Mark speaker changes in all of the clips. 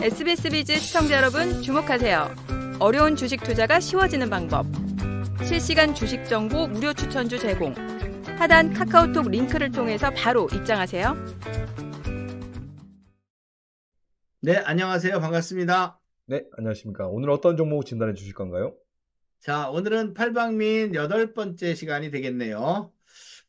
Speaker 1: SBS 비즈 시청자 여러분 주목하세요. 어려운 주식 투자가 쉬워지는 방법. 실시간 주식 정보 무료 추천주 제공. 하단 카카오톡 링크를 통해서 바로 입장하세요.
Speaker 2: 네, 안녕하세요. 반갑습니다.
Speaker 3: 네, 안녕하십니까. 오늘 어떤 종목 진단해 주실 건가요?
Speaker 2: 자, 오늘은 팔방민 8번째 시간이 되겠네요.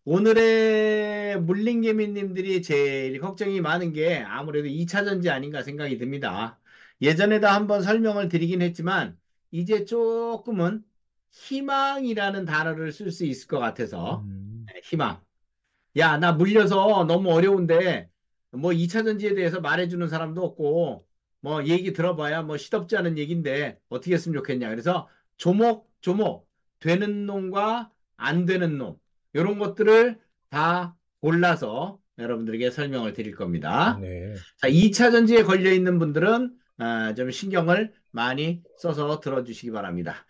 Speaker 2: 오늘의 물린개미님들이 제일 걱정이 많은 게 아무래도 2차전지 아닌가 생각이 듭니다. 예전에도 한번 설명을 드리긴 했지만 이제 조금은 희망이라는 단어를 쓸 수 있을 것 같아서 희망. 야, 나 물려서 너무 어려운데 뭐 2차전지에 대해서 말해주는 사람도 없고 뭐 얘기 들어봐야 뭐 시덥지 않은 얘기인데 어떻게 했으면 좋겠냐. 그래서 조목 되는 놈과 안 되는 놈 이런 것들을 다 골라서 여러분들에게 설명을 드릴 겁니다.
Speaker 3: 네.
Speaker 2: 자, 2차전지에 걸려 있는 분들은 좀 신경을 많이 써서 들어주시기 바랍니다.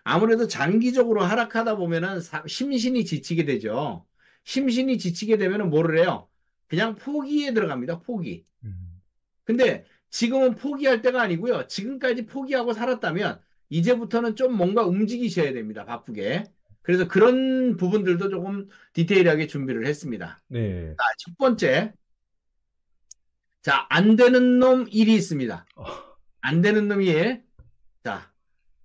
Speaker 2: 아무래도 장기적으로 하락하다 보면은 심신이 지치게 되죠. 심신이 지치게 되면은 뭐를 해요? 그냥 포기에 들어갑니다. 포기. 근데 지금은 포기할 때가 아니고요. 지금까지 포기하고 살았다면 이제부터는 좀 뭔가 움직이셔야 됩니다. 바쁘게. 그래서 그런 부분들도 조금 디테일하게 준비를 했습니다.
Speaker 3: 네.
Speaker 2: 자, 첫 번째. 자, 안 되는 놈 1이 있습니다. 안 되는 놈 1. 자,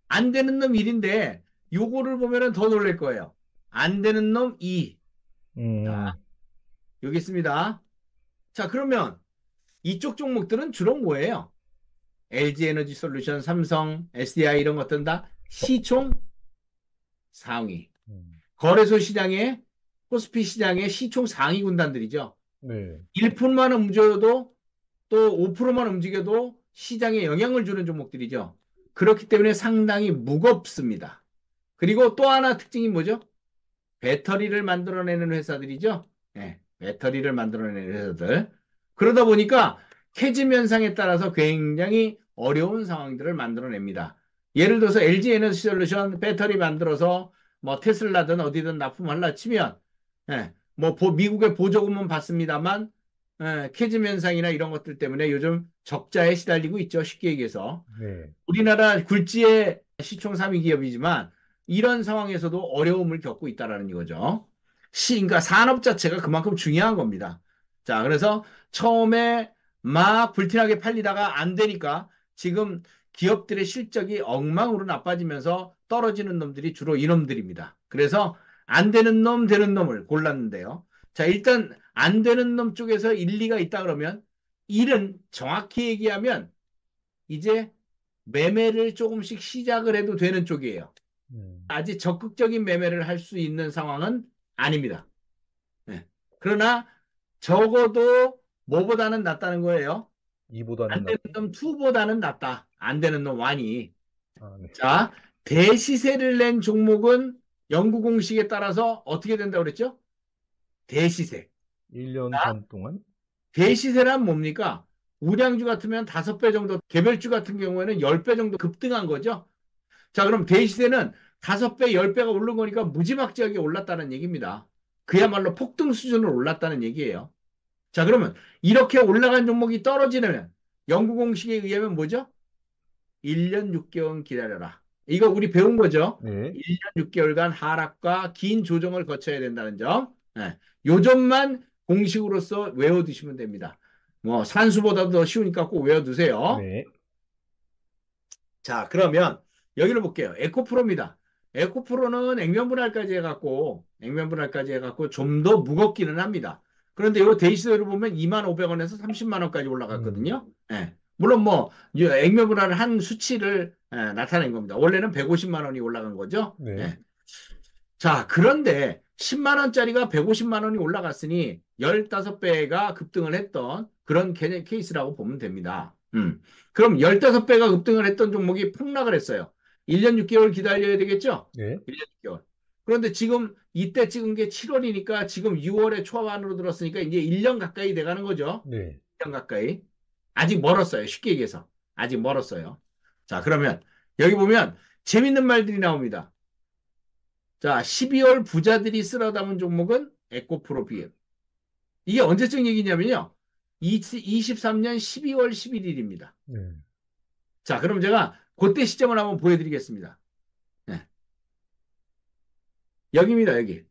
Speaker 2: 안 되는 놈 1인데 요거를 보면은 더 놀랄 거예요. 안 되는 놈 2. 자, 여기 있습니다. 자, 그러면 이쪽 종목들은 주로 뭐예요? LG에너지솔루션, 삼성, SDI 이런 것들은 다 시총 상위. 거래소 시장에 코스피 시장의 시총 상위 군단들이죠.
Speaker 3: 네.
Speaker 2: 1%만 움직여도 또 5%만 움직여도 시장에 영향을 주는 종목들이죠. 그렇기 때문에 상당히 무겁습니다. 그리고 또 하나 특징이 뭐죠? 배터리를 만들어내는 회사들이죠. 네, 배터리를 만들어내는 회사들. 그러다 보니까 캐즘 현상에 따라서 굉장히 어려운 상황들을 만들어냅니다. 예를 들어서 LG에너지솔루션 배터리 만들어서 뭐 테슬라든 어디든 납품하려 치면 뭐 미국의 보조금은 받습니다만 캐즘 현상이나 이런 것들 때문에 요즘 적자에 시달리고 있죠. 쉽게 얘기해서.
Speaker 3: 네.
Speaker 2: 우리나라 굴지의 시총 3위 기업이지만 이런 상황에서도 어려움을 겪고 있다라는 이거죠. 그러니까 산업 자체가 그만큼 중요한 겁니다. 자, 그래서 처음에 막 불티나게 팔리다가 안 되니까 지금 기업들의 실적이 엉망으로 나빠지면서 떨어지는 놈들이 주로 이놈들입니다. 그래서 안 되는 놈, 되는 놈을 골랐는데요. 자, 일단 안 되는 놈 쪽에서 일리가 있다 그러면 1은 정확히 얘기하면 이제 매매를 조금씩 시작을 해도 되는 쪽이에요. 아직 적극적인 매매를 할 수 있는 상황은 아닙니다. 네. 그러나 적어도 뭐보다는 낫다는 거예요. 안 되는 놈 2보다는 낫다. 안 되는 놈 1이.
Speaker 3: 네.
Speaker 2: 자, 대시세를 낸 종목은 연구 공식에 따라서 어떻게 된다고 그랬죠? 대시세.
Speaker 3: 1년 반 동안?
Speaker 2: 대시세란 뭡니까? 우량주 같으면 5배 정도, 개별주 같은 경우에는 10배 정도 급등한 거죠. 자, 그럼 대시세는 5배, 10배가 오른 거니까 무지막지하게 올랐다는 얘기입니다. 그야말로 폭등 수준으로 올랐다는 얘기예요. 자, 그러면 이렇게 올라간 종목이 떨어지려면 연구 공식에 의하면 뭐죠? 1년 6개월 기다려라. 이거 우리 배운 거죠?
Speaker 3: 네.
Speaker 2: 1년 6개월간 하락과 긴 조정을 거쳐야 된다는 점. 네. 요 점만 공식으로서 외워두시면 됩니다. 뭐 산수보다도 더 쉬우니까 꼭 외워두세요.
Speaker 3: 네.
Speaker 2: 자, 그러면 여기를 볼게요. 에코프로입니다. 에코프로는 액면분할까지 해갖고 좀 더 무겁기는 합니다. 그런데 이 데이시세를 보면 25,000원에서 30만 원까지 올라갔거든요. 네. 물론 뭐 액면분할을 한 수치를 나타낸 겁니다. 원래는 150만 원이 올라간 거죠.
Speaker 3: 네.
Speaker 2: 네. 자, 그런데 10만 원짜리가 150만 원이 올라갔으니 15배가 급등을 했던 그런 케이스라고 보면 됩니다. 그럼 15배가 급등을 했던 종목이 폭락을 했어요. 1년 6개월 기다려야 되겠죠?
Speaker 3: 네.
Speaker 2: 1년 6개월. 그런데 지금 이때 찍은 게 7월이니까 지금 6월에 초반으로 들었으니까 이제 1년 가까이 돼가는 거죠.
Speaker 3: 네.
Speaker 2: 1년 가까이. 아직 멀었어요. 쉽게 얘기해서. 아직 멀었어요. 자, 그러면 여기 보면 재밌는 말들이 나옵니다. 자, 12월 부자들이 쓸어 담은 종목은 에코프로 비엘. 이게 언제적 얘기냐면요. 23년 12월 11일입니다.
Speaker 3: 네.
Speaker 2: 자, 그럼 제가 그때 시점을 한번 보여드리겠습니다. 네. 여기입니다, 여기.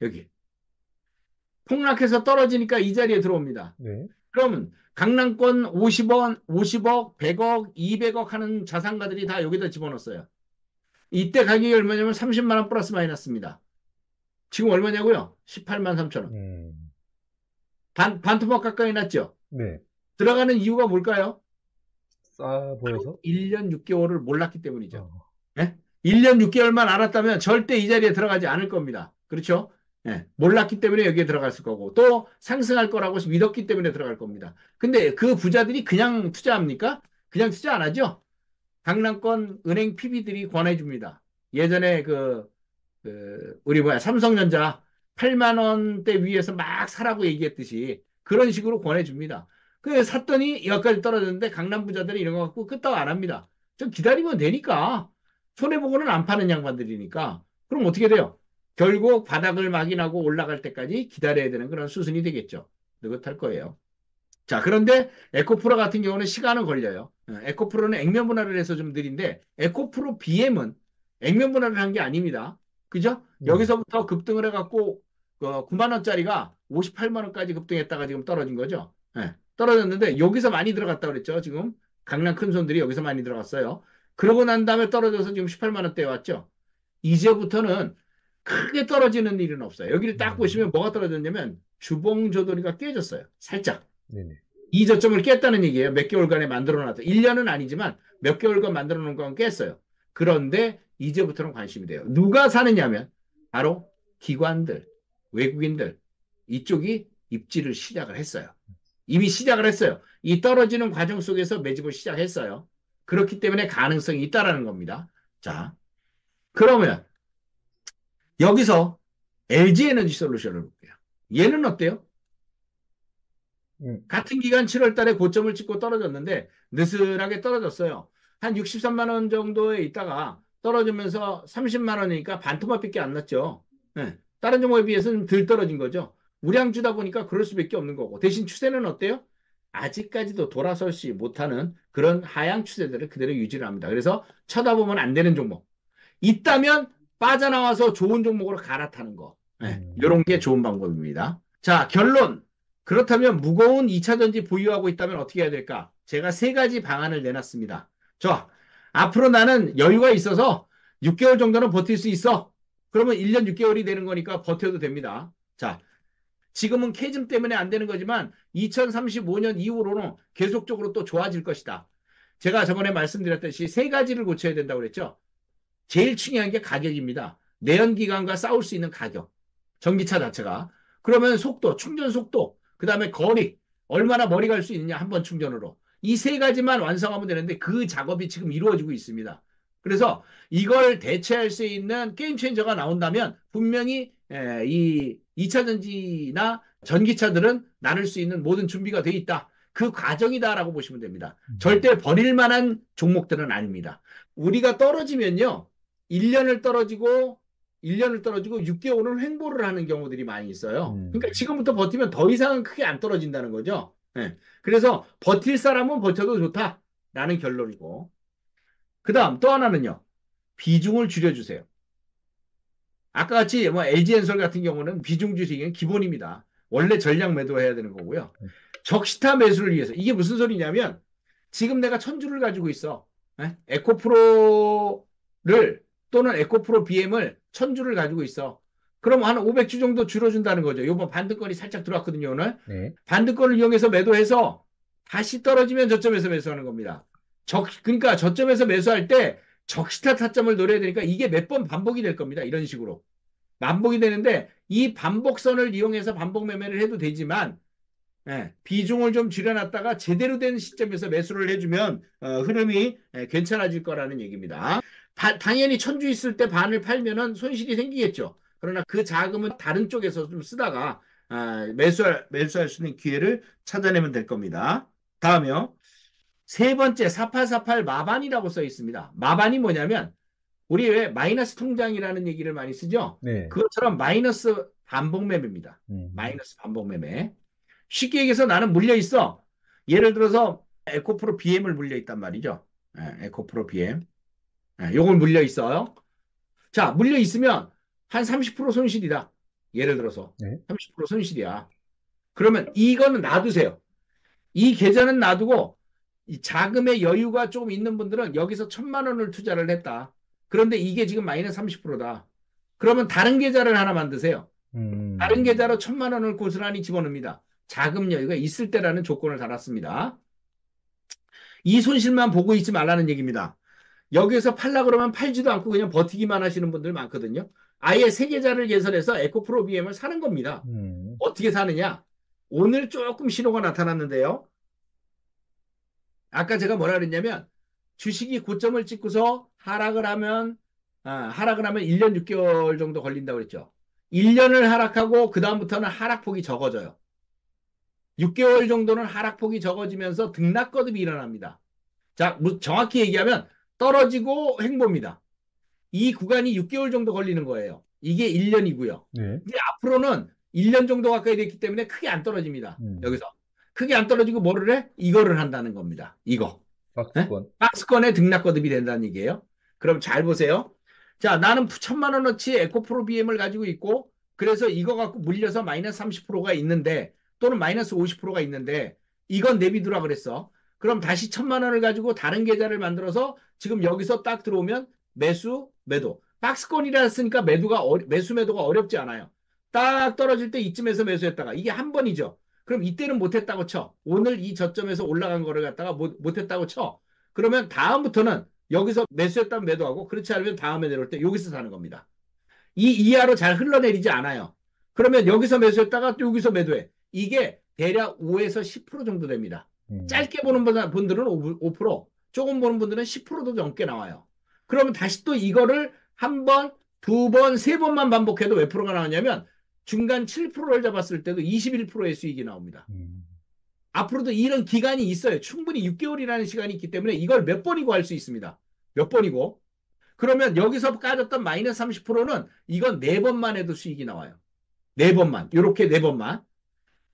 Speaker 2: 여기. 폭락해서 떨어지니까 이 자리에 들어옵니다.
Speaker 3: 네.
Speaker 2: 그럼 강남권 50억, 100억, 200억 하는 자산가들이 다 여기다 집어넣었어요. 이때 가격이 얼마냐면 30만 원 플러스 마이너스입니다. 지금 얼마냐고요? 18만 3천 원. 반토막 가까이 났죠?
Speaker 3: 네.
Speaker 2: 들어가는 이유가 뭘까요?
Speaker 3: 싸 보여서?
Speaker 2: 1년 6개월을 몰랐기 때문이죠.
Speaker 3: 어.
Speaker 2: 네? 1년 6개월만 알았다면 절대 이 자리에 들어가지 않을 겁니다. 그렇죠? 네. 몰랐기 때문에 여기에 들어갔을 거고 또 상승할 거라고 믿었기 때문에 들어갈 겁니다. 근데 그 부자들이 그냥 투자합니까? 그냥 투자 안 하죠? 강남권 은행 PB들이 권해줍니다. 예전에 우리 삼성전자 8만 원대 위에서 막 사라고 얘기했듯이 그런 식으로 권해줍니다. 그래서 샀더니 여기까지 떨어졌는데 강남 부자들이 이런 거 갖고 끄떡 안 합니다. 좀 기다리면 되니까. 손해보고는 안 파는 양반들이니까. 그럼 어떻게 돼요? 결국 바닥을 막인하고 올라갈 때까지 기다려야 되는 그런 수순이 되겠죠. 느긋할 거예요. 자, 그런데 에코프로 같은 경우는 시간은 걸려요. 에코프로는 액면 분할을 해서 좀 느린데 에코프로 BM은 액면 분할을 한 게 아닙니다. 그죠? 여기서부터 급등을 해갖고 9만 원짜리가 58만 원까지 급등했다가 지금 떨어진 거죠. 네, 떨어졌는데 여기서 많이 들어갔다 그랬죠. 지금 강남 큰 손들이 여기서 많이 들어갔어요. 그러고 난 다음에 떨어져서 지금 18만 원대에 왔죠. 이제부터는 크게 떨어지는 일은 없어요. 여기를 딱 보시면 뭐가 떨어졌냐면 주봉 조돌이가 깨졌어요. 살짝.
Speaker 3: 네네.
Speaker 2: 이 저점을 깼다는 얘기예요. 몇 개월간에 만들어놨다. 1년은 아니지만 몇 개월간 만들어놓은 건 깼어요. 그런데 이제부터는 관심이 돼요. 누가 사느냐면 바로 기관들, 외국인들 이쪽이 입지를 시작을 했어요. 이미 시작을 했어요. 이 떨어지는 과정 속에서 매집을 시작했어요. 그렇기 때문에 가능성이 있다라는 겁니다. 자, 그러면 여기서 LG에너지 솔루션을 볼게요. 얘는 어때요? 같은 기간 7월 달에 고점을 찍고 떨어졌는데 느슨하게 떨어졌어요. 한 63만 원 정도에 있다가 떨어지면서 30만 원이니까 반토막밖에 안 났죠. 네. 다른 종목에 비해서는 덜 떨어진 거죠. 우량주다 보니까 그럴 수밖에 없는 거고. 대신 추세는 어때요? 아직까지도 돌아서지 못하는 그런 하향 추세들을 그대로 유지를 합니다. 그래서 쳐다보면 안 되는 종목. 있다면 빠져나와서 좋은 종목으로 갈아타는 거. 네. 이런 게 좋은 방법입니다. 자, 결론. 그렇다면 무거운 2차전지 보유하고 있다면 어떻게 해야 될까? 제가 3가지 방안을 내놨습니다. 자, 앞으로 나는 여유가 있어서 6개월 정도는 버틸 수 있어. 그러면 1년 6개월이 되는 거니까 버텨도 됩니다. 자, 지금은 캐즘 때문에 안 되는 거지만 2035년 이후로는 계속적으로 또 좋아질 것이다. 제가 저번에 말씀드렸듯이 3가지를 고쳐야 된다고 그랬죠. 제일 중요한 게 가격입니다. 내연기관과 싸울 수 있는 가격. 전기차 자체가. 그러면 속도, 충전 속도, 그 다음에 거리, 얼마나 멀리 갈 수 있느냐, 한 번 충전으로. 이 3가지만 완성하면 되는데 그 작업이 지금 이루어지고 있습니다. 그래서 이걸 대체할 수 있는 게임 체인저가 나온다면 분명히 이 2차전지나 전기차들은 나눌 수 있는 모든 준비가 돼 있다. 그 과정이다라고 보시면 됩니다. 절대 버릴 만한 종목들은 아닙니다. 우리가 떨어지면요. 1년을 떨어지고 6개월을 횡보를 하는 경우들이 많이 있어요. 그러니까 지금부터 버티면 더 이상은 크게 안 떨어진다는 거죠. 네. 그래서 버틸 사람은 버텨도 좋다라는 결론이고. 그 다음 또 하나는요. 비중을 줄여주세요. 아까 같이 LG엔솔 같은 경우는 비중 줄이기는 기본입니다. 원래 전량 매도해야 되는 거고요. 적시타 매수를 위해서. 이게 무슨 소리냐면 지금 내가 1000주를 가지고 있어. 에코프로를 또는 에코프로 BM을 1000주를 가지고 있어. 그럼 한 500주 정도 줄여준다는 거죠. 이번 반등권이 살짝 들어왔거든요, 오늘. 네. 반등권을 이용해서 매도해서 다시 떨어지면 저점에서 매수하는 겁니다. 그러니까 저점에서 매수할 때 적시타 타점을 노려야 되니까 이게 몇 번 반복이 될 겁니다. 이런 식으로. 반복이 되는데 이 반복선을 이용해서 반복 매매를 해도 되지만 비중을 좀 줄여놨다가 제대로 된 시점에서 매수를 해주면 흐름이 괜찮아질 거라는 얘기입니다. 당연히 1000주 있을 때 반을 팔면은 손실이 생기겠죠. 그러나 그 자금은 다른 쪽에서 좀 쓰다가 매수할 수 있는 기회를 찾아내면 될 겁니다. 다음이요. 3번째 4848 마반이라고 써 있습니다. 마반이 뭐냐면 우리 왜 마이너스 통장이라는 얘기를 많이 쓰죠? 네. 그것처럼 마이너스 반복 매매입니다. 마이너스 반복 매매. 쉽게 얘기해서 나는 물려 있어. 예를 들어서 에코프로 BM을 물려 있단 말이죠. 에코프로 BM. 요걸 물려 있어요. 자, 물려 있으면 한 30% 손실이다. 예를 들어서
Speaker 3: 네.
Speaker 2: 30% 손실이야. 그러면 이거는 놔두세요. 이 계좌는 놔두고 이 자금의 여유가 조금 있는 분들은 여기서 1,000만 원을 투자를 했다. 그런데 이게 지금 마이너스 30%다. 그러면 다른 계좌를 하나 만드세요. 다른 계좌로 1,000만 원을 고스란히 집어넣습니다. 자금 여유가 있을 때라는 조건을 달았습니다. 이 손실만 보고 있지 말라는 얘기입니다. 여기서 팔라 그러면 팔지도 않고 그냥 버티기만 하시는 분들 많거든요. 아예 세 계좌를 개설해서 에코프로 BM을 사는 겁니다. 어떻게 사느냐? 오늘 조금 신호가 나타났는데요. 아까 제가 뭐라 그랬냐면 주식이 고점을 찍고서 하락을 하면 1년 6개월 정도 걸린다고 그랬죠. 1년을 하락하고 그 다음부터는 하락폭이 적어져요. 6개월 정도는 하락폭이 적어지면서 등락거듭이 일어납니다. 자, 정확히 얘기하면 떨어지고 횡보입니다. 이 구간이 6개월 정도 걸리는 거예요. 이게 1년이고요.
Speaker 3: 네.
Speaker 2: 근데 앞으로는 1년 정도 가까이 됐기 때문에 크게 안 떨어집니다. 여기서. 크게 안 떨어지고 뭐를 해? 이거를 한다는 겁니다. 이거.
Speaker 3: 박스권.
Speaker 2: 박스권의 등락거듭이 된다는 얘기예요. 그럼 잘 보세요. 자, 나는 1,000만 원어치 에코프로 BM을 가지고 있고 그래서 이거 갖고 물려서 마이너스 30%가 있는데 또는 마이너스 50%가 있는데 이건 내비두라 그랬어. 그럼 다시 1,000만 원을 가지고 다른 계좌를 만들어서 지금 여기서 딱 들어오면 매수, 매도. 박스권이라 했으니까 매수, 매도가 어렵지 않아요. 딱 떨어질 때 이쯤에서 매수했다가 이게 한 번이죠. 그럼 이때는 못했다고 쳐. 오늘 이 저점에서 올라간 거를 갖다가 못했다고 쳐. 그러면 다음부터는 여기서 매수했다면 매도하고 그렇지 않으면 다음에 내려올 때 여기서 사는 겁니다. 이 이하로 잘 흘러내리지 않아요. 그러면 여기서 매수했다가 여기서 매도해. 이게 대략 5에서 10% 정도 됩니다. 짧게 보는 분들은 5%, 조금 보는 분들은 10%도 넘게 나와요. 그러면 다시 또 이거를 한 번, 두 번, 세 번만 반복해도 몇 프로가 나오냐면 중간 7%를 잡았을 때도 21%의 수익이 나옵니다. 앞으로도 이런 기간이 있어요. 충분히 6개월이라는 시간이 있기 때문에 이걸 몇 번이고 할 수 있습니다. 몇 번이고. 그러면 여기서 까졌던 마이너스 30%는 이건 4번만 해도 수익이 나와요. 4번만. 이렇게 4번만.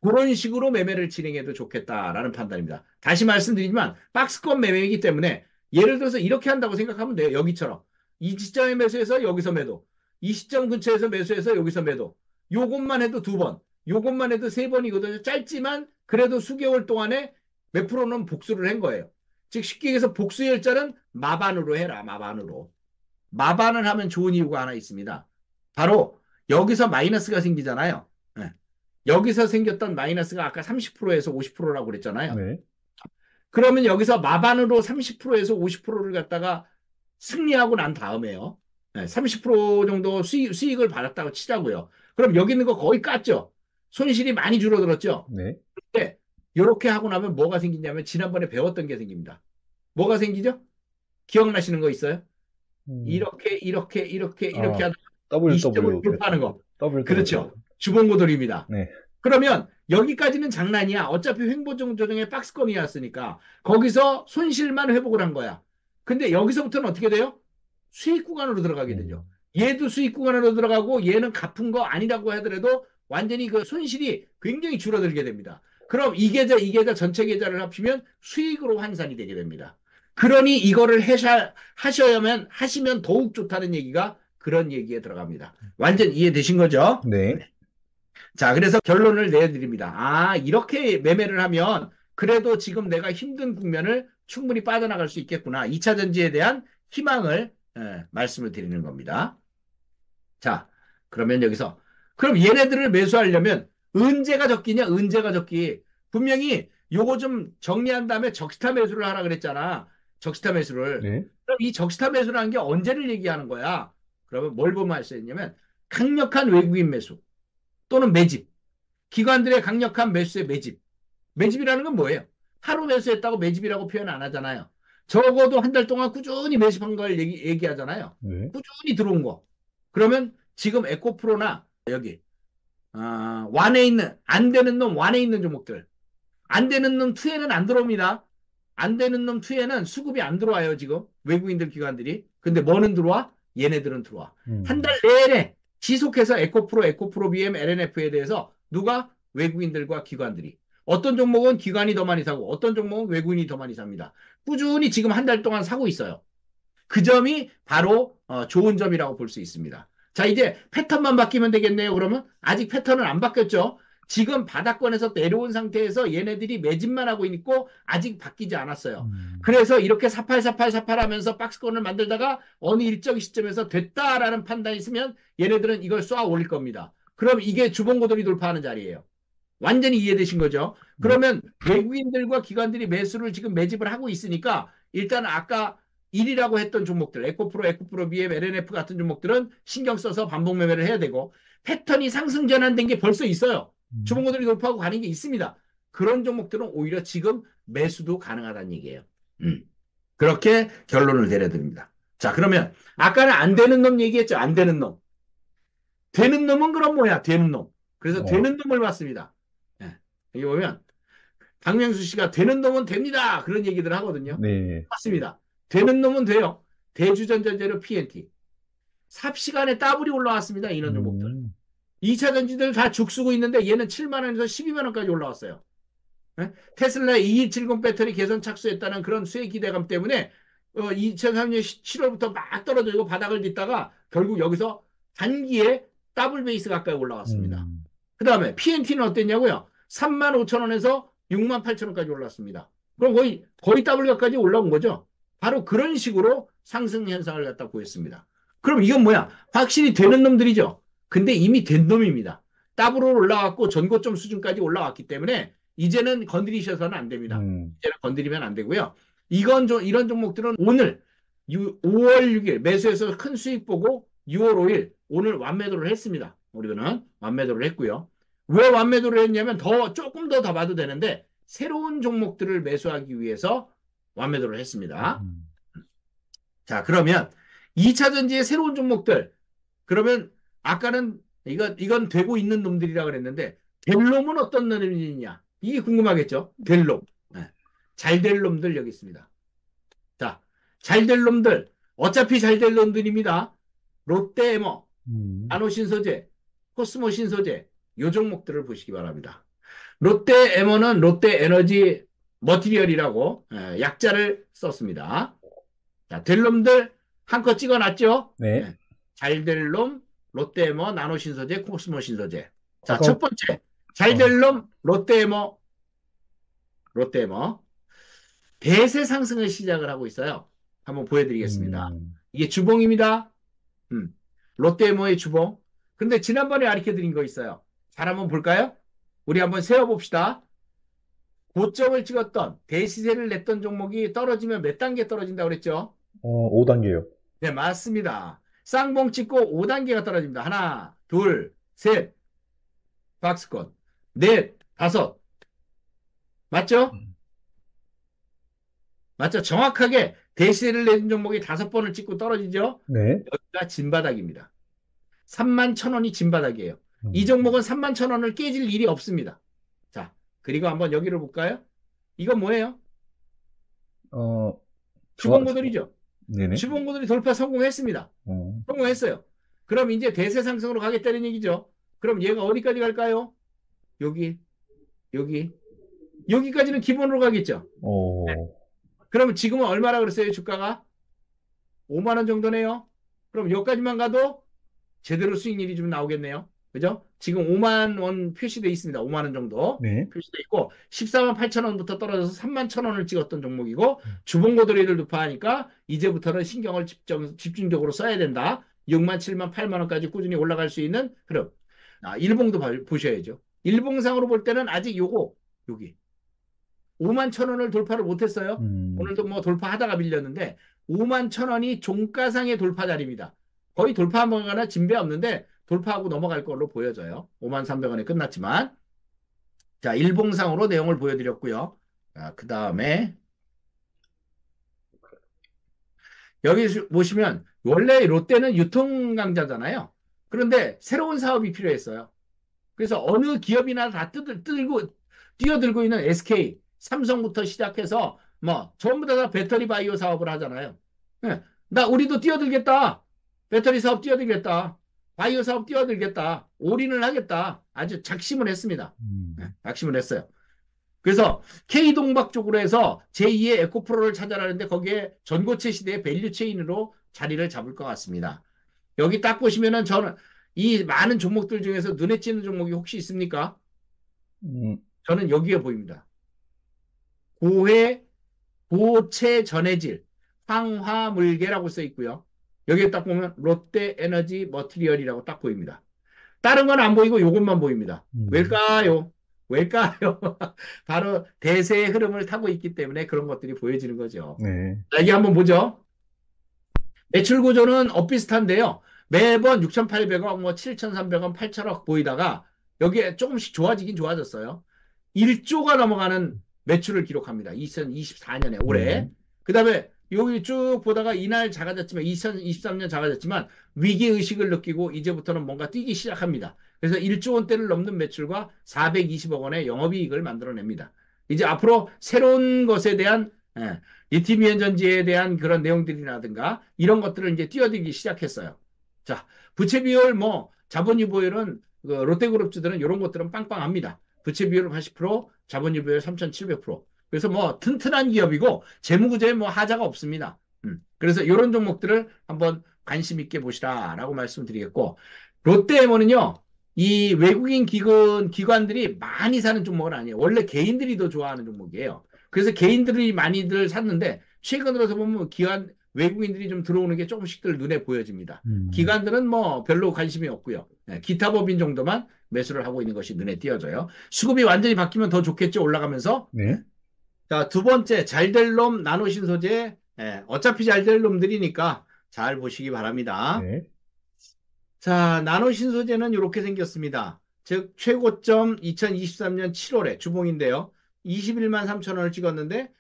Speaker 2: 그런 식으로 매매를 진행해도 좋겠다라는 판단입니다. 다시 말씀드리지만 박스권 매매이기 때문에 예를 들어서 이렇게 한다고 생각하면 돼요. 여기처럼. 이 시점에 매수해서 여기서 매도. 이 시점 근처에서 매수해서 여기서 매도. 요것만 해도 2번. 요것만 해도 3번이거든요. 짧지만 그래도 수개월 동안에 몇 프로는 복수를 한 거예요. 즉 쉽게 얘기해서 복수 열자는 마반으로 해라. 마반으로. 마반을 하면 좋은 이유가 하나 있습니다. 바로 여기서 마이너스가 생기잖아요. 네. 여기서 생겼던 마이너스가 아까 30%에서 50%라고 그랬잖아요.
Speaker 3: 네.
Speaker 2: 그러면 여기서 마반으로 30%에서 50%를 갖다가 승리하고 난 다음에요. 네, 30% 정도 수익을 받았다고 치자고요. 그럼 여기 있는 거 거의 깠죠. 손실이 많이 줄어들었죠.
Speaker 3: 네.
Speaker 2: 근데 이렇게 하고 나면 뭐가 생기냐면 지난번에 배웠던 게 생깁니다. 뭐가 생기죠? 기억나시는 거 있어요? 이렇게 하다가
Speaker 3: W.
Speaker 2: 20점을 돌파하는 거.
Speaker 3: W.
Speaker 2: 그렇죠. 주봉고돌입니다.
Speaker 3: 네.
Speaker 2: 그러면 여기까지는 장난이야. 어차피 횡보종 조정의 박스권이었으니까 거기서 손실만 회복을 한 거야. 근데 여기서부터는 어떻게 돼요? 수익 구간으로 들어가게 되죠. 얘도 수익 구간으로 들어가고 얘는 갚은 거 아니라고 하더라도 완전히 그 손실이 굉장히 줄어들게 됩니다. 그럼 이 계좌 전체 계좌를 합치면 수익으로 환산이 되게 됩니다. 그러니 이거를 하시면 더욱 좋다는 얘기가 그런 얘기에 들어갑니다. 완전 이해되신 거죠?
Speaker 3: 네.
Speaker 2: 자, 그래서 결론을 내드립니다. 이렇게 매매를 하면 그래도 지금 내가 힘든 국면을 충분히 빠져나갈 수 있겠구나. 2차 전지에 대한 희망을 말씀을 드리는 겁니다. 자, 그러면 여기서 그럼 얘네들을 매수하려면 언제가 적기냐? 언제가 적기. 분명히 요거 좀 정리한 다음에 적시타 매수를 하라 그랬잖아. 적시타 매수를.
Speaker 3: 네.
Speaker 2: 그럼 이 적시타 매수라는 게 언제를 얘기하는 거야? 그러면 뭘 보면 알 수 있냐면 강력한 외국인 매수 또는 매집. 기관들의 강력한 매수의 매집. 매집이라는 건 뭐예요? 하루 매수했다고 매집이라고 표현 안 하잖아요. 적어도 한 달 동안 꾸준히 매집한 걸 얘기하잖아요.
Speaker 3: 네.
Speaker 2: 꾸준히 들어온 거. 그러면 지금 에코프로나 여기 완에 있는 안 되는 놈 완에 있는 종목들. 안 되는 놈 2에는 안 들어옵니다. 안 되는 놈 2에는 수급이 안 들어와요. 지금 외국인들 기관들이. 근데 뭐는 들어와? 얘네들은 들어와. 한 달 내내 지속해서 에코프로 BM, LNF에 대해서 누가? 외국인들과 기관들이. 어떤 종목은 기관이 더 많이 사고 어떤 종목은 외국인이 더 많이 삽니다. 꾸준히 지금 한 달 동안 사고 있어요. 그 점이 바로 좋은 점이라고 볼 수 있습니다. 자, 이제 패턴만 바뀌면 되겠네요. 그러면 아직 패턴은 안 바뀌었죠. 지금 바닥권에서 내려온 상태에서 얘네들이 매집만 하고 있고 아직 바뀌지 않았어요. 그래서 이렇게 사팔 하면서 박스권을 만들다가 어느 일정 시점에서 됐다라는 판단이 있으면 얘네들은 이걸 쏘아 올릴 겁니다. 그럼 이게 주봉고들이 돌파하는 자리예요. 완전히 이해되신 거죠? 그러면 외국인들과 기관들이 매수를 지금 매집을 하고 있으니까 일단 아까 1이라고 했던 종목들, 에코프로, BM, LNF 같은 종목들은 신경 써서 반복 매매를 해야 되고 패턴이 상승 전환된 게 벌써 있어요. 주봉고들이 돌파하고 가는 게 있습니다. 그런 종목들은 오히려 지금 매수도 가능하다는 얘기예요. 그렇게 결론을 내려드립니다. 자, 그러면 아까는 안 되는 놈 얘기했죠. 안 되는 놈. 되는 놈은 그럼 뭐야? 되는 놈. 그래서 되는 놈을 봤습니다. 예. 여기 보면 박명수 씨가 되는 놈은 됩니다. 그런 얘기들 하거든요.
Speaker 3: 네.
Speaker 2: 맞습니다. 되는 놈은 돼요. 대주전자재료 PNT. 삽시간에 더블이 올라왔습니다. 이런 종목들. 2차 전지들 다 죽쓰고 있는데 얘는 7만 원에서 12만 원까지 올라왔어요. 네? 테슬라의 2170 배터리 개선 착수했다는 그런 수혜 기대감 때문에 2003년 7월부터 막 떨어지고 바닥을 딛다가 결국 여기서 단기에 더블 베이스 가까이 올라왔습니다. 그 다음에 PNT는 어땠냐고요? 3만 5천 원에서 6만 8천 원까지 올랐습니다. 그럼 거의 더블 가까이 올라온 거죠. 바로 그런 식으로 상승 현상을 갖다 보였습니다. 그럼 이건 뭐야? 확실히 되는 놈들이죠. 근데 이미 된 놈입니다. 더블로 올라왔고 전고점 수준까지 올라왔기 때문에 이제는 건드리셔서는 안 됩니다. 이제는 건드리면 안 되고요. 이런 종목들은 오늘 5월 6일 매수해서 큰 수익 보고 6월 5일 오늘 완매도를 했습니다. 우리는 완매도를 했고요. 왜 완매도를 했냐면 조금 더 봐도 되는데 새로운 종목들을 매수하기 위해서 완매도를 했습니다. 자, 그러면 2차 전지의 새로운 종목들. 그러면 아까는 이건 되고 있는 놈들이라 그랬는데 될 놈은 어떤 놈이냐? 이게 궁금하겠죠? 될 놈. 네. 잘 될 놈들 여기 있습니다. 자, 잘 될 놈들. 어차피 잘 될 놈들입니다. 롯데에머, 나노신소재, 코스모신소재 요 종목들을 보시기 바랍니다. 롯데에머는 롯데에너지 머티리얼이라고 약자를 썼습니다. 자, 될 놈들 한컷 찍어놨죠?
Speaker 3: 네.
Speaker 2: 잘 될 놈, 롯데에머, 나노신소재, 코스모신소재. 자, 첫 번째 잘 될 놈, 롯데에머. 대세 상승을 시작을 하고 있어요. 한번 보여드리겠습니다. 이게 주봉입니다. 롯데에머의 주봉. 근데 지난번에 가르쳐드린 거 있어요. 잘 한번 볼까요? 우리 한번 세어봅시다. 고점을 찍었던 대시세를 냈던 종목이 떨어지면 몇 단계 떨어진다고 그랬죠?
Speaker 3: 5단계요.
Speaker 2: 네, 맞습니다. 쌍봉 찍고 5단계가 떨어집니다. 하나, 둘, 셋, 박스권, 넷, 다섯. 맞죠? 맞죠? 정확하게 대시세를 낸 종목이 5번을 찍고 떨어지죠?
Speaker 3: 네.
Speaker 2: 여기가 진바닥입니다. 3만 1,000원이 진바닥이에요. 이 종목은 3만 1,000원을 깨질 일이 없습니다. 자, 그리고 한번 여기를 볼까요? 이건 뭐예요? 주봉고들이죠.
Speaker 3: 네네.
Speaker 2: 주봉고들이 돌파 성공했습니다. 성공했어요. 그럼 이제 대세 상승으로 가겠다는 얘기죠. 그럼 얘가 어디까지 갈까요? 여기까지는 기본으로 가겠죠. 네. 그러면 지금은 얼마라 그랬어요? 주가가 5만 원 정도네요. 그럼 여기까지만 가도 제대로 수익률이 좀 나오겠네요. 그죠? 지금 5만 원 표시되어 있습니다. 5만 원 정도 표시되어 있고 14만 8천 원부터 떨어져서 3만 1천 원을 찍었던 종목이고 주봉고들이를 높아하니까 이제부터는 신경을 집중적으로 써야 된다. 6만 7만 8만 원까지 꾸준히 올라갈 수 있는 흐름. 일봉도 보셔야죠. 일봉상으로 볼 때는 아직 여기 5만 1천 원을 돌파를 못했어요. 오늘도 뭐 돌파하다가 밀렸는데 5만 1천 원이 종가상의 돌파 자리입니다. 거의 돌파 한번 가나 진배 없는데 돌파하고 넘어갈 걸로 보여져요. 5만 300원에 끝났지만. 자, 일봉상으로 내용을 보여드렸고요. 그 다음에 여기 보시면 원래 롯데는 유통 강자잖아요. 그런데 새로운 사업이 필요했어요. 그래서 어느 기업이나 다 뛰어들고 있는 SK, 삼성부터 시작해서 뭐 전부 다 배터리 바이오 사업을 하잖아요. 네. 우리도 뛰어들겠다. 배터리 사업 뛰어들겠다. 바이오 사업 뛰어들겠다. 올인을 하겠다. 아주 작심을 했습니다. 네, 작심을 했어요. 그래서 K동박 쪽으로 해서 제2의 에코프로를 찾아라는데 거기에 전고체 시대의 밸류체인으로 자리를 잡을 것 같습니다. 여기 딱 보시면은 저는 이 많은 종목들 중에서 눈에 띄는 종목이 혹시 있습니까?
Speaker 3: 음,
Speaker 2: 저는 여기에 보입니다. 고해, 고체 전해질, 황화물계라고 써 있고요. 여기에 딱 보면 롯데에너지 머티리얼이라고 딱 보입니다. 다른 건 안 보이고 이것만 보입니다.
Speaker 3: 음,
Speaker 2: 왜일까요? 왜일까요? 바로 대세의 흐름을 타고 있기 때문에 그런 것들이 보여지는 거죠.
Speaker 3: 네.
Speaker 2: 자, 이게 한번 보죠. 매출 구조는 엇비슷한데요. 매번 6,800억, 뭐 7,300억, 8,000억 보이다가 여기에 조금씩 좋아지긴 좋아졌어요. 1조가 넘어가는 매출을 기록합니다. 2024년에 올해.
Speaker 3: 네.
Speaker 2: 그다음에 여기 쭉 보다가 이날 작아졌지만 2023년 작아졌지만 위기 의식을 느끼고 이제부터는 뭔가 뛰기 시작합니다. 그래서 1조 원대를 넘는 매출과 420억 원의 영업이익을 만들어냅니다. 이제 앞으로 새로운 것에 대한 리튬이온 전지에 대한 그런 내용들이라든가 이런 것들을 이제 뛰어들기 시작했어요. 자, 부채 비율 뭐 자본 유보율은 그 롯데그룹주들은 이런 것들은 빵빵합니다. 부채 비율 80%, 자본 유보율 3,700%. 그래서 뭐 튼튼한 기업이고 재무구조에 뭐 하자가 없습니다. 그래서 이런 종목들을 한번 관심 있게 보시라라고 말씀드리겠고 롯데에모는요. 이 외국인 기관들이 많이 사는 종목은 아니에요. 원래 개인들이 더 좋아하는 종목이에요. 그래서 개인들이 많이들 샀는데 최근 들어서 보면 외국인들이 좀 들어오는 게 조금씩들 눈에 보여집니다.
Speaker 3: 음,
Speaker 2: 기관들은 뭐 별로 관심이 없고요. 기타 법인 정도만 매수를 하고 있는 것이 눈에 띄어져요. 수급이 완전히 바뀌면 더 좋겠죠. 올라가면서.
Speaker 3: 네.
Speaker 2: 자, 두 번째, 잘될 놈 나노신소재. 어차피 잘 될 놈들이니까 잘 보시기 바랍니다.
Speaker 3: 네.
Speaker 2: 자, 나노신소재는 이렇게 생겼습니다. 즉, 최고점 2023년 7월에 주봉인데요. 21만 3천 원을 찍었는데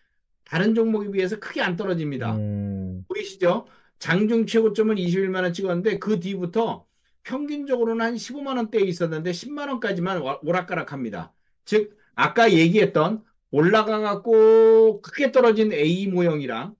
Speaker 2: 다른 종목에 비해서 크게 안 떨어집니다.
Speaker 3: 음,
Speaker 2: 보이시죠? 장중 최고점은 21만 원 찍었는데 그 뒤부터 평균적으로는 한 15만 원대에 있었는데 10만 원까지만 오락가락합니다. 즉 아까 얘기했던 올라가갖고 크게 떨어진 A 모형이랑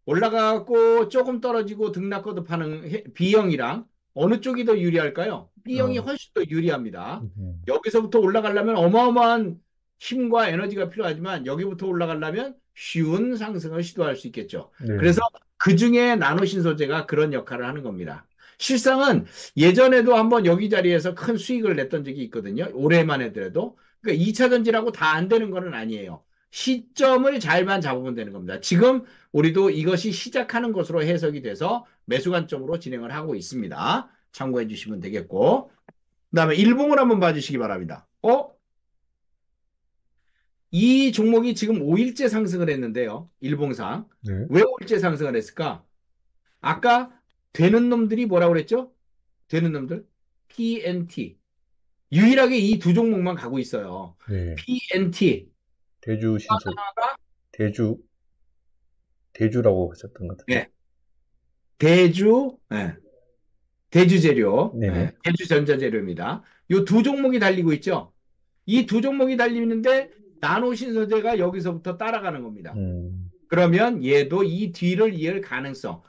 Speaker 2: 올라가갖고 조금 떨어지고 등락거듭하는 B형이랑 어느 쪽이 더 유리할까요? B형이
Speaker 3: 어,
Speaker 2: 훨씬 더 유리합니다.
Speaker 3: 음,
Speaker 2: 여기서부터 올라가려면 어마어마한 힘과 에너지가 필요하지만 여기부터 올라가려면 쉬운 상승을 시도할 수 있겠죠.
Speaker 3: 네.
Speaker 2: 그래서 그 중에 나노신소재가 그런 역할을 하는 겁니다. 실상은 예전에도 한번 여기 자리에서 큰 수익을 냈던 적이 있거든요. 올해만 해더라도. 그러니까 2차 전지라고 다 안 되는 건 아니에요. 시점을 잘만 잡으면 되는 겁니다. 지금 우리도 이것이 시작하는 것으로 해석이 돼서 매수 관점으로 진행을 하고 있습니다. 참고해 주시면 되겠고. 그다음에 일봉을 한번 봐주시기 바랍니다. 이 종목이 지금 5일째 상승을 했는데요. 일봉상.
Speaker 3: 네.
Speaker 2: 왜 5일째 상승을 했을까? 아까 되는 놈들이 뭐라고 그랬죠? 되는 놈들? PNT. 유일하게 이 두 종목만 가고 있어요.
Speaker 3: 네.
Speaker 2: PNT.
Speaker 3: 대주 신소, 대주, 대주라고 하셨던 것 같은데.
Speaker 2: 네. 대주, 대주재료,
Speaker 3: 네네.
Speaker 2: 대주전자재료입니다. 이 두 종목이 달리고 있죠. 이 두 종목이 달리는데 나노신소재가 여기서부터 따라가는 겁니다.
Speaker 3: 음,
Speaker 2: 그러면 얘도 이 뒤를 이을 가능성,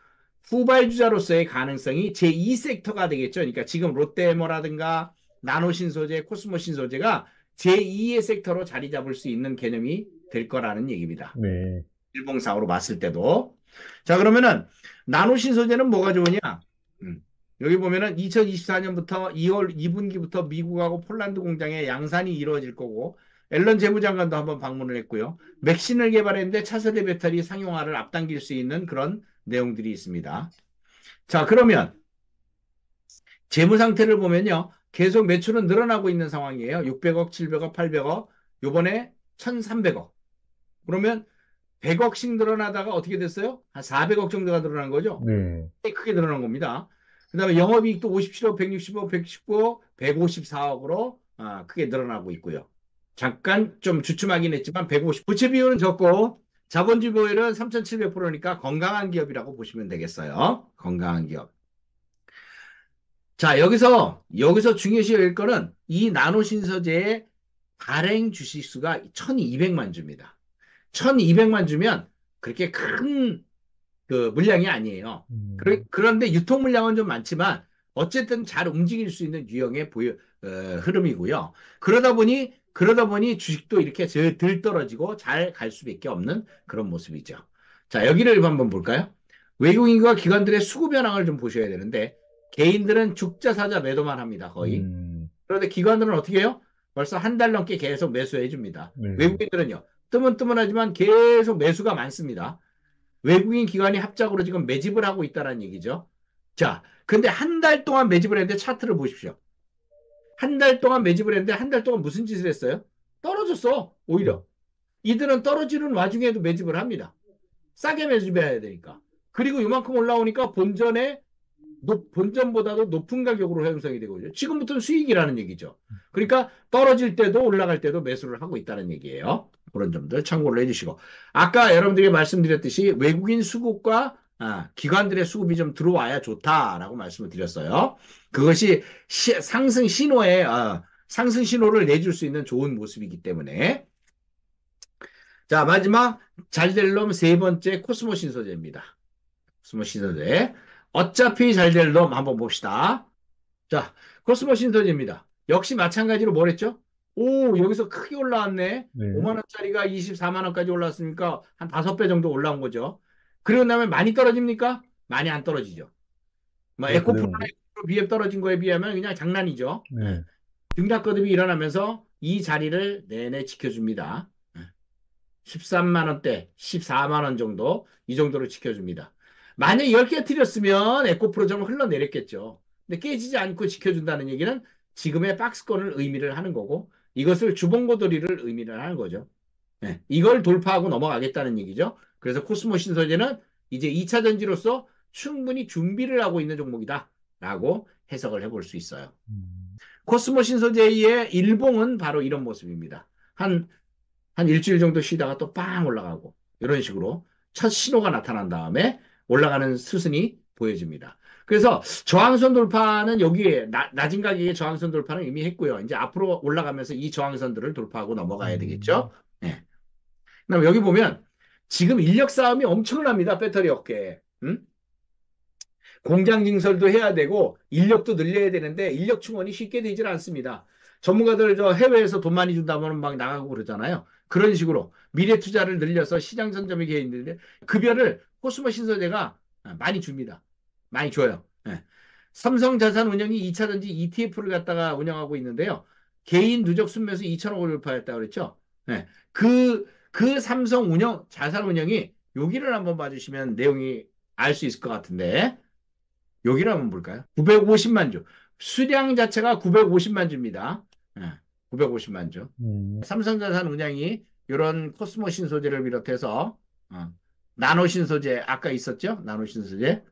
Speaker 2: 후발주자로서의 가능성이 제2섹터가 되겠죠. 그러니까 지금 롯데모라든가 나노신소재, 코스모신소재가 제2의 섹터로 자리 잡을 수 있는 개념이 될 거라는 얘기입니다.
Speaker 3: 네.
Speaker 2: 일봉상으로 봤을 때도. 자, 그러면은 나노신소재는 뭐가 좋으냐? 여기 보면은 2024년부터 2월 2분기부터 미국하고 폴란드 공장에 양산이 이루어질 거고 앨런 재무장관도 한번 방문을 했고요. 맥신을 개발했는데 차세대 배터리 상용화를 앞당길 수 있는 그런 내용들이 있습니다. 자, 그러면 재무 상태를 보면요. 계속 매출은 늘어나고 있는 상황이에요. 600억, 700억, 800억. 요번에 1,300억. 그러면 100억씩 늘어나다가 어떻게 됐어요? 한 400억 정도가 늘어난 거죠.
Speaker 3: 네.
Speaker 2: 크게 늘어난 겁니다. 그다음에 영업이익도 57억, 165억, 119억, 154억으로 크게 늘어나고 있고요. 잠깐 좀 주춤하긴 했지만 150. 부채 비율은 적고 자본주의 비율은 3,700%니까 건강한 기업이라고 보시면 되겠어요. 건강한 기업. 자, 여기서 중요시 여길 거는 이 나노신소재의 발행 주식수가 1,200만 주입니다. 1,200만 주면 그렇게 큰 그 물량이 아니에요.
Speaker 3: 음,
Speaker 2: 그런데 유통 물량은 좀 많지만 어쨌든 잘 움직일 수 있는 유형의 흐름이고요. 그러다 보니 그러다 보니 주식도 이렇게 들 떨어지고 잘 갈 수밖에 없는 그런 모습이죠. 자, 여기를 한번 볼까요? 외국인과 기관들의 수급 현황을 좀 보셔야 되는데, 개인들은 죽자 사자 매도만 합니다, 거의. 그런데 기관들은 어떻게 해요? 벌써 한 달 넘게 계속 매수해 줍니다. 외국인들은요, 뜨문뜨문하지만 계속 매수가 많습니다. 외국인 기관이 합작으로 지금 매집을 하고 있다는 얘기죠. 자, 근데 한 달 동안 매집을 했는데 차트를 보십시오. 한 달 동안 매집을 했는데 한 달 동안 무슨 짓을 했어요? 떨어졌어, 오히려. 이들은 떨어지는 와중에도 매집을 합니다. 싸게 매집해야 되니까. 그리고 이만큼 올라오니까 본전보다도 높은 가격으로 형성이 되고 있죠. 지금부터는 수익이라는 얘기죠. 그러니까 떨어질 때도 올라갈 때도 매수를 하고 있다는 얘기예요. 그런 점들 참고를 해주시고. 아까 여러분들에게 말씀드렸듯이 외국인 수급과 기관들의 수급이 좀 들어와야 좋다라고 말씀을 드렸어요. 그것이 상승 신호를 내줄 수 있는 좋은 모습이기 때문에. 자, 마지막 잘 될 놈 세 번째 코스모 신소재입니다. 코스모 신소재. 어차피 잘 될 놈 한번 봅시다. 자, 코스모 신소재입니다. 역시 마찬가지로 뭘 했죠? 오, 여기서 크게 올라왔네.
Speaker 3: 네.
Speaker 2: 5만 원짜리가 24만 원까지 올랐으니까 한 5배 정도 올라온 거죠. 그러고 나면 많이 떨어집니까? 많이 안 떨어지죠. 뭐 에코프로나 BF 떨어진 거에 비하면 그냥 장난이죠.
Speaker 3: 네.
Speaker 2: 등락거듭이 일어나면서 이 자리를 내내 지켜줍니다. 13만 원대, 14만 원 정도, 이 정도로 지켜줍니다. 만약 10개 틀렸으면 에코프로처럼 흘러내렸겠죠. 근데 깨지지 않고 지켜준다는 얘기는 지금의 박스권을 의미를 하는 거고, 이것을 주봉고돌이를 의미를 하는 거죠. 네, 이걸 돌파하고 넘어가겠다는 얘기죠. 그래서 코스모 신소재는 이제 2차 전지로서 충분히 준비를 하고 있는 종목이다 라고 해석을 해볼 수 있어요. 코스모 신소재의 일봉은 바로 이런 모습입니다. 한 일주일 정도 쉬다가 또 빵 올라가고 이런 식으로 첫 신호가 나타난 다음에 올라가는 수순이 보여집니다. 그래서 저항선 돌파는 여기에 낮은 가격의 저항선 돌파는 이미 했고요. 이제 앞으로 올라가면서 이 저항선들을 돌파하고 넘어가야 되겠죠. 네. 그다음 여기 보면 지금 인력 싸움이 엄청납니다. 배터리 업계. 공장 증설도 해야 되고 인력도 늘려야 되는데 인력 충원이 쉽게 되질 않습니다. 전문가들 저 해외에서 돈 많이 준다면 막 나가고 그러잖아요. 그런 식으로 미래 투자를 늘려서 시장 선점이 돼 있는데 급여를 코스모 신소재가 많이 줍니다. 많이 줘요. 네. 삼성자산운용이 2차전지 ETF를 갖다가 운영하고 있는데요. 개인 누적 순매수 2천억을 돌파했다고 그랬죠. 네. 그 삼성 자산운용이 여기를 한번 봐주시면 내용이 알 수 있을 것 같은데 여기를 한번 볼까요? 950만 주. 수량 자체가 950만 주입니다. 950만 주. 삼성자산운용이 이런 코스모 신소재를 비롯해서 나노 신소재 아까 있었죠? 나노 신소재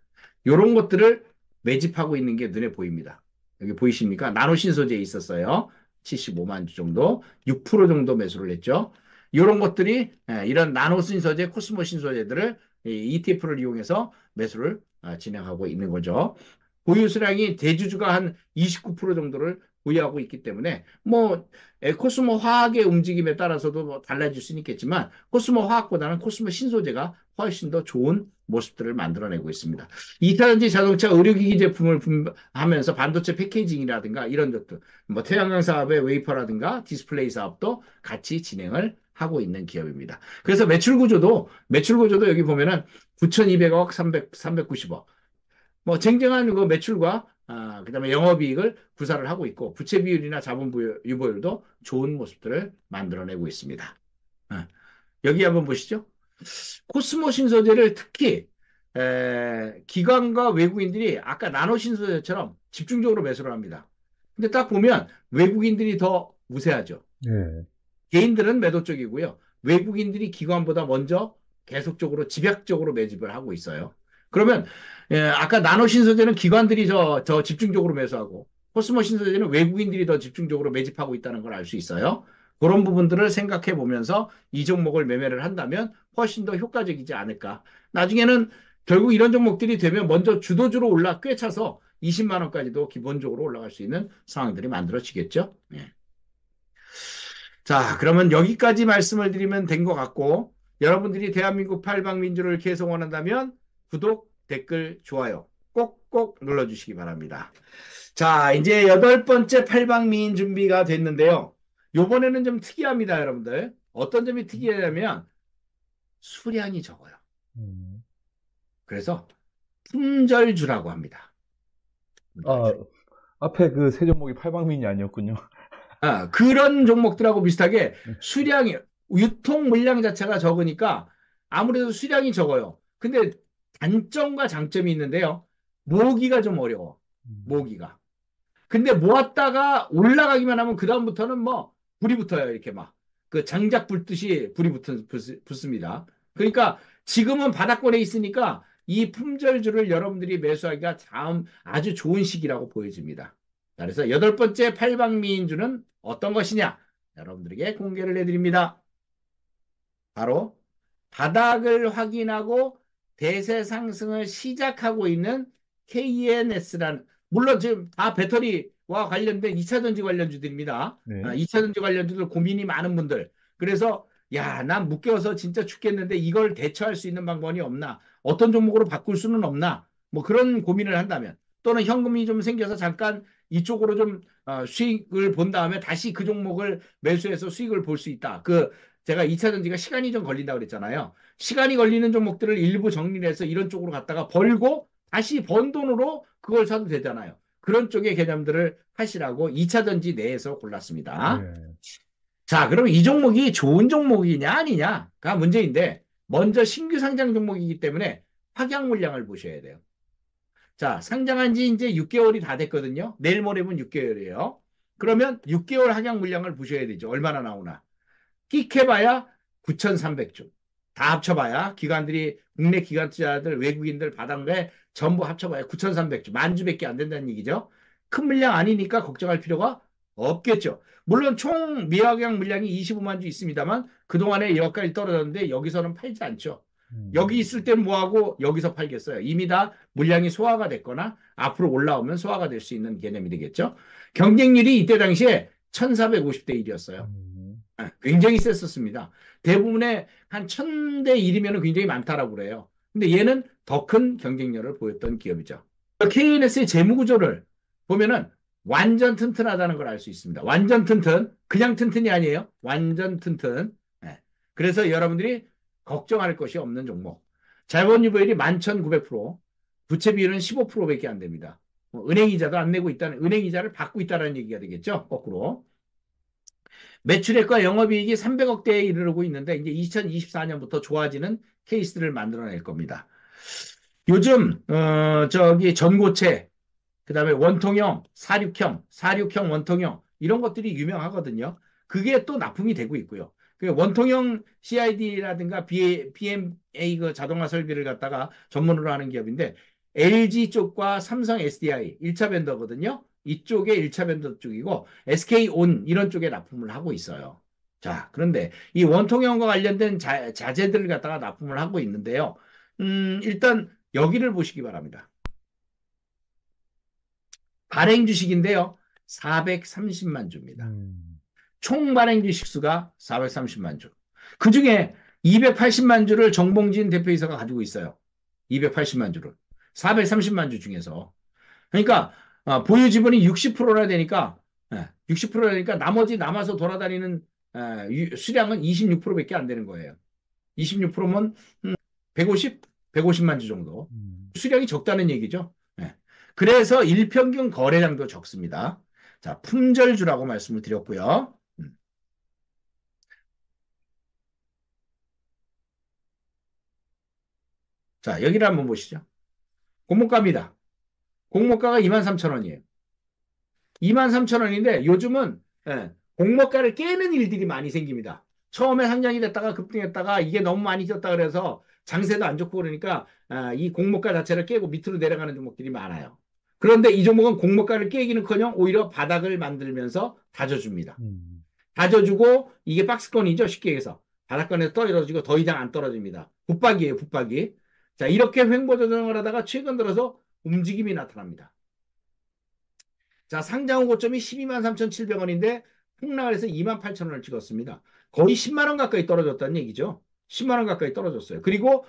Speaker 2: 이런 것들을 매집하고 있는 게 눈에 보입니다. 여기 보이십니까? 나노 신소재에 있었어요. 75만 주 정도, 6% 정도 매수를 했죠. 이런 것들이 이런 나노 신소재, 코스모 신소재들을 ETF를 이용해서 매수를 진행하고 있는 거죠. 보유 수량이 대주주가 한 29% 정도를 보유하고 있기 때문에 뭐 코스모 화학의 움직임에 따라서도 뭐 달라질 수는 있겠지만 코스모 화학보다는 코스모 신소재가 훨씬 더 좋은 모습들을 만들어내고 있습니다. 2차전지 자동차 의료기기 제품을 하면서 반도체 패키징이라든가 이런 것들, 뭐 태양광 사업의 웨이퍼라든가 디스플레이 사업도 같이 진행을 하고 있는 기업입니다. 그래서 매출 구조도 여기 보면은 9,200억, 390억. 뭐 쟁쟁한 그 매출과 그다음에 영업이익을 구사를 하고 있고 부채 비율이나 자본 유보율도 좋은 모습들을 만들어내고 있습니다. 여기 한번 보시죠. 코스모 신소재를 특히 기관과 외국인들이 아까 나노 신소재처럼 집중적으로 매수를 합니다. 근데 딱 보면 외국인들이 더 우세하죠.
Speaker 3: 네.
Speaker 2: 개인들은 매도 쪽이고요. 외국인들이 기관보다 먼저 계속적으로 집약적으로 매집을 하고 있어요. 그러면 아까 나노 신소재는 기관들이 더 집중적으로 매수하고 코스모 신소재는 외국인들이 더 집중적으로 매집하고 있다는 걸 알 수 있어요. 그런 부분들을 생각해 보면서 이 종목을 매매를 한다면 훨씬 더 효과적이지 않을까. 나중에는 결국 이런 종목들이 되면 먼저 주도주로 꿰차서 20만 원까지도 기본적으로 올라갈 수 있는 상황들이 만들어지겠죠. 네. 자, 그러면 여기까지 말씀을 드리면 된 것 같고 여러분들이 대한민국 팔방민주를 계속 원한다면 구독, 댓글, 좋아요 꼭꼭 눌러주시기 바랍니다. 자, 이제 8번째 팔방미인 준비가 됐는데요. 요번에는 좀 특이합니다, 여러분들. 어떤 점이 특이하냐면 수량이 적어요. 그래서 품절주라고 합니다.
Speaker 3: 아, 앞에 그 세 종목이 팔방미인이 아니었군요.
Speaker 2: 그런 종목들하고 비슷하게 수량이, 유통 물량 자체가 적으니까 아무래도 수량이 적어요. 근데 단점과 장점이 있는데요. 모으기가 좀 어려워. 모으기가. 근데 모았다가 올라가기만 하면 그다음부터는 뭐 불이 붙어요. 이렇게 막. 그 장작 붙듯이 불이 붙습니다. 그러니까 지금은 바닥권에 있으니까 이 품절주를 여러분들이 매수하기가 아주 좋은 시기라고 보여집니다. 자, 그래서 여덟 번째 팔방미인주는 어떤 것이냐? 여러분들에게 공개를 해드립니다. 바로 바닥을 확인하고 대세 상승을 시작하고 있는 KNS라는, 물론 지금 다 배터리와 관련된 2차전지 관련주들입니다.
Speaker 3: 네.
Speaker 2: 2차전지 관련주들 고민이 많은 분들. 그래서 야, 난 묶여서 진짜 죽겠는데 이걸 대처할 수 있는 방법이 없나? 어떤 종목으로 바꿀 수는 없나? 뭐 그런 고민을 한다면, 또는 현금이 좀 생겨서 잠깐 이쪽으로 좀 수익을 본 다음에 다시 그 종목을 매수해서 수익을 볼 수 있다. 제가 2차전지가 시간이 좀 걸린다고 그랬잖아요. 시간이 걸리는 종목들을 일부 정리를 해서 이런 쪽으로 갔다가 벌고 다시 번 돈으로 그걸 사도 되잖아요. 그런 쪽의 개념들을 하시라고 2차전지 내에서 골랐습니다.
Speaker 3: 네.
Speaker 2: 자, 그럼 이 종목이 좋은 종목이냐 아니냐가 문제인데, 먼저 신규 상장 종목이기 때문에 확약 물량을 보셔야 돼요. 자, 상장한 지 이제 6개월이 다 됐거든요. 내일 모레면 6개월이에요. 그러면 6개월 확약 물량을 보셔야 되죠. 얼마나 나오나. 끽 해봐야 9,300주. 다 합쳐봐야 기관들이, 국내 기관 투자들, 외국인들 바닥에 전부 합쳐봐야 9,300주. 만주밖에 안 된다는 얘기죠. 큰 물량 아니니까 걱정할 필요가 없겠죠. 물론 총 미확약 물량이 25만 주 있습니다만 그동안에 여기까지 떨어졌는데 여기서는 팔지 않죠. 여기 있을 땐 뭐하고 여기서 팔겠어요. 이미 다 물량이 소화가 됐거나 앞으로 올라오면 소화가 될 수 있는 개념이 되겠죠. 경쟁률이 이때 당시에 1,450대 1이었어요. 굉장히 셌었습니다. 대부분의 한 1,000대 1이면 굉장히 많다라고 그래요. 근데 얘는 더 큰 경쟁력을 보였던 기업이죠. KNS의 재무구조를 보면은 완전 튼튼하다는 걸 알 수 있습니다. 완전 튼튼, 그냥 튼튼이 아니에요. 완전 튼튼. 그래서 여러분들이 걱정할 것이 없는 종목. 자본 유보율이 11,900%, 부채 비율은 15%밖에 안 됩니다. 은행이자도 안 내고 있다는, 은행이자를 받고 있다는 얘기가 되겠죠. 거꾸로. 매출액과 영업이익이 300억대에 이르르고 있는데 이제 2024년부터 좋아지는 케이스를 만들어낼 겁니다. 요즘 전고체, 그다음에 원통형, 사륙형 원통형 이런 것들이 유명하거든요. 그게 또 납품이 되고 있고요. 원통형 CID라든가 BMA 그 자동화 설비를 갖다가 전문으로 하는 기업인데 LG 쪽과 삼성 SDI 1차 벤더거든요. 이쪽에 1차 벤더 쪽이고 SK온 이런 쪽에 납품을 하고 있어요. 자, 그런데 이 원통형과 관련된 자재들을 갖다가 납품을 하고 있는데요. 일단 여기를 보시기 바랍니다. 발행 주식인데요. 430만 주입니다. 총 발행 주식 수가 430만 주. 그 중에 280만 주를 정봉진 대표이사가 가지고 있어요. 280만 주를. 430만 주 중에서. 그러니까 보유 지분이 60%나 되니까 60%나 되니까 나머지 남아서 돌아다니는 수량은 26%밖에 안 되는 거예요. 26%면 150만 주 정도. 수량이 적다는 얘기죠. 그래서 일평균 거래량도 적습니다. 자, 품절주라고 말씀을 드렸고요. 자, 여기를 한번 보시죠. 공모가입니다. 공모가가 23,000원이에요. 23,000원인데 요즘은 공모가를 깨는 일들이 많이 생깁니다. 처음에 상장이 됐다가 급등했다가 이게 너무 많이 졌다 그래서 장세도 안 좋고 그러니까 이 공모가 자체를 깨고 밑으로 내려가는 종목들이 많아요. 그런데 이 종목은 공모가를 깨기는커녕 오히려 바닥을 만들면서 다져줍니다. 다져주고 이게 박스권이죠. 쉽게 얘기해서. 바닥권에서 떨어지고 더 이상 안 떨어집니다. 붙박이에요. 붙박이. 자, 이렇게 횡보 조정을 하다가 최근 들어서 움직임이 나타납니다. 자, 상장 후 고점이 123,700원인데 폭락을 해서 28,000원을 찍었습니다. 거의 10만 원 가까이 떨어졌다는 얘기죠. 10만 원 가까이 떨어졌어요. 그리고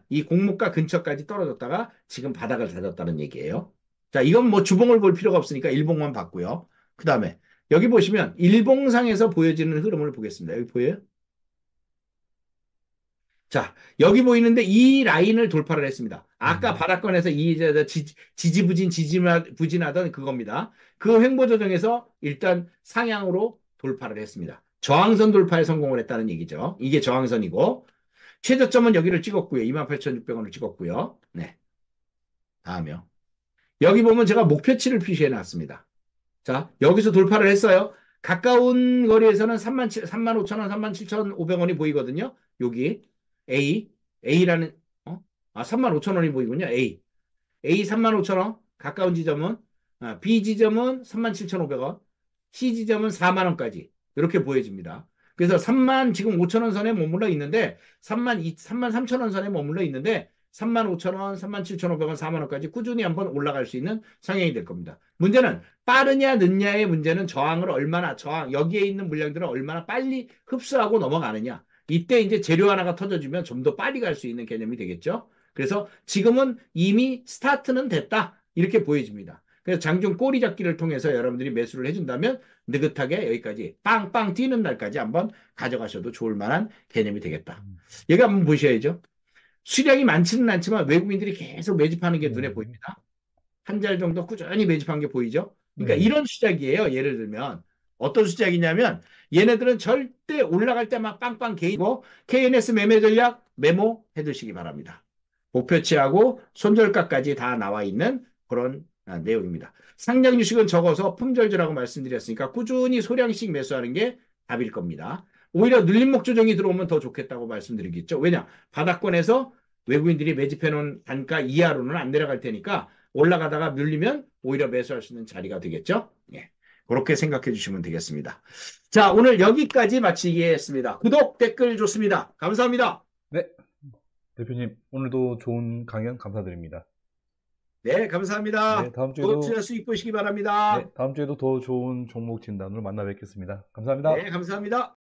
Speaker 2: 이 공모가 근처까지 떨어졌다가 지금 바닥을 다졌다는 얘기예요. 자, 이건 뭐 주봉을 볼 필요가 없으니까 일봉만 봤고요. 그 다음에 여기 보시면 일봉상에서 보여지는 흐름을 보겠습니다. 여기 보여요? 자, 여기 보이는데 이 라인을 돌파를 했습니다. 아까 바닥권에서 지지부진하던 그겁니다. 그 횡보 조정에서 일단 상향으로 돌파를 했습니다. 저항선 돌파에 성공을 했다는 얘기죠. 이게 저항선이고, 최저점은 여기를 찍었고요. 28,600원을 찍었고요. 네. 다음이요. 여기 보면 제가 목표치를 표시해 놨습니다. 자, 여기서 돌파를 했어요. 가까운 거리에서는 35,000원, 37,500원이 보이거든요. 여기 A라는 35,000원이 보이군요. A 35,000원 가까운 지점은 B 지점은 37,500원, C 지점은 4만 원까지 이렇게 보여집니다. 그래서 3만 지금 5,000원 선에 머물러 있는데 3만 3,000원 선에 머물러 있는데 35,000원, 37,500원, 4만 원까지 꾸준히 한번 올라갈 수 있는 상향이 될 겁니다. 문제는 빠르냐 늦냐의 문제는 여기에 있는 물량들을 얼마나 빨리 흡수하고 넘어가느냐. 이때 이제 재료 하나가 터져주면 좀 더 빨리 갈 수 있는 개념이 되겠죠. 그래서 지금은 이미 스타트는 됐다. 이렇게 보여집니다. 그래서 장중 꼬리 잡기를 통해서 여러분들이 매수를 해준다면 느긋하게 여기까지 빵빵 뛰는 날까지 한번 가져가셔도 좋을 만한 개념이 되겠다. 여기 한번 보셔야죠. 수량이 많지는 않지만 외국인들이 계속 매집하는 게 눈에 보입니다. 한 달 정도 꾸준히 매집한 게 보이죠. 그러니까 이런 시작이에요. 예를 들면 어떤 시작이냐면 얘네들은 절대 올라갈 때만 빵빵 개이고 KNS 매매 전략 메모해 두시기 바랍니다. 목표치하고 손절가까지 다 나와 있는 그런 내용입니다. 상장 주식은 적어서 품절주라고 말씀드렸으니까 꾸준히 소량씩 매수하는 게 답일 겁니다. 오히려 눌림목 조정이 들어오면 더 좋겠다고 말씀드리겠죠. 왜냐? 바닥권에서 외국인들이 매집해 놓은 단가 이하로는 안 내려갈 테니까 올라가다가 눌리면 오히려 매수할 수 있는 자리가 되겠죠. 예. 그렇게 생각해 주시면 되겠습니다. 자, 오늘 여기까지 마치겠습니다. 구독, 댓글 좋습니다. 감사합니다.
Speaker 3: 네. 대표님, 오늘도 좋은 강연 감사드립니다.
Speaker 2: 네, 감사합니다.
Speaker 3: 네, 다음 주에도
Speaker 2: 투자 수익 보시기 바랍니다.
Speaker 3: 네, 다음 주에도 더 좋은 종목 진단으로 만나 뵙겠습니다. 감사합니다.
Speaker 2: 네, 감사합니다.